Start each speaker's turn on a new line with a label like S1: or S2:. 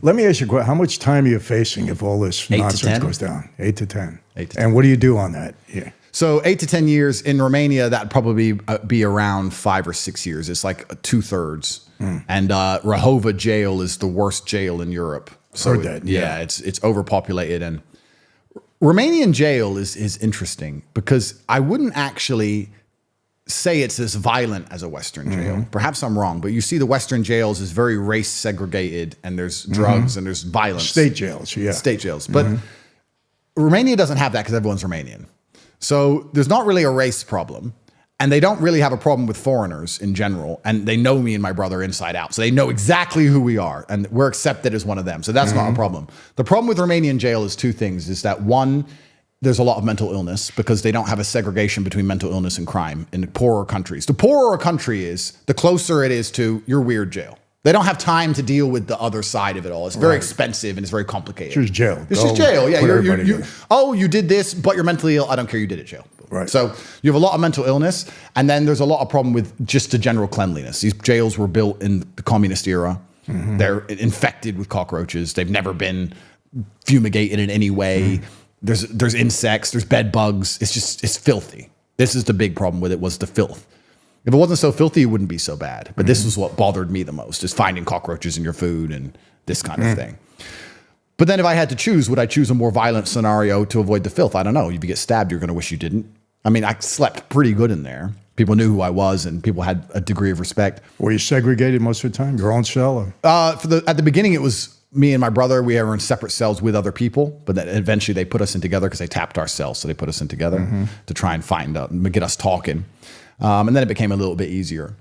S1: Let me ask you a question. How much time are you facing if all this
S2: 8 to
S1: nonsense
S2: 10?
S1: goes down? 8 to 10.
S2: 8 to 10.
S1: And what do you do on that? Yeah.
S2: So 8 to 10 years in Romania, that'd probably be around 5 or 6 years. It's like 2/3. And Rahova Jail is the worst jail in Europe. So
S1: Heard that, yeah.
S2: it's overpopulated. And Romanian jail is interesting because I wouldn't actually say it's as violent as a Western jail. Perhaps I'm wrong, but you see the Western jails is very race segregated, and there's drugs and there's violence.
S1: State jails, yeah.
S2: State jails. But Romania doesn't have that because everyone's Romanian. So there's not really a race problem. And they don't really have a problem with foreigners in general. And they know me and my brother inside out. So they know exactly who we are. And we're accepted as one of them. So that's not a problem. The problem with Romanian jail is two things. Is that one, there's a lot of mental illness because they don't have a segregation between mental illness and crime in the poorer countries. The poorer a country is, the closer it is to your weird jail. They don't have time to deal with the other side of it all. It's very expensive and it's very complicated.
S1: It's just jail.
S2: It's just jail. Yeah.
S1: You
S2: You did this, but you're mentally ill. I don't care. You did it, jail.
S1: Right.
S2: So you have a lot of mental illness, and then there's a lot of problem with just the general cleanliness. These jails were built in the communist era. They're infected with cockroaches. They've never been fumigated in any way. There's insects. There's bed bugs. It's filthy. This is the big problem with it, was the filth. If it wasn't so filthy, it wouldn't be so bad. But this was what bothered me the most, is finding cockroaches in your food and this kind of thing. But then if I had to choose, would I choose a more violent scenario to avoid the filth? I don't know. If you get stabbed, you're going to wish you didn't. I mean, I slept pretty good in there. People knew who I was, and people had a degree of respect.
S1: Were you segregated most of the time? Your own cell? Or?
S2: At the beginning, it was me and my brother. We were in separate cells with other people, but then eventually they put us in together because they tapped our cells. So they put us in together to try and find out and get us talking. And then it became a little bit easier.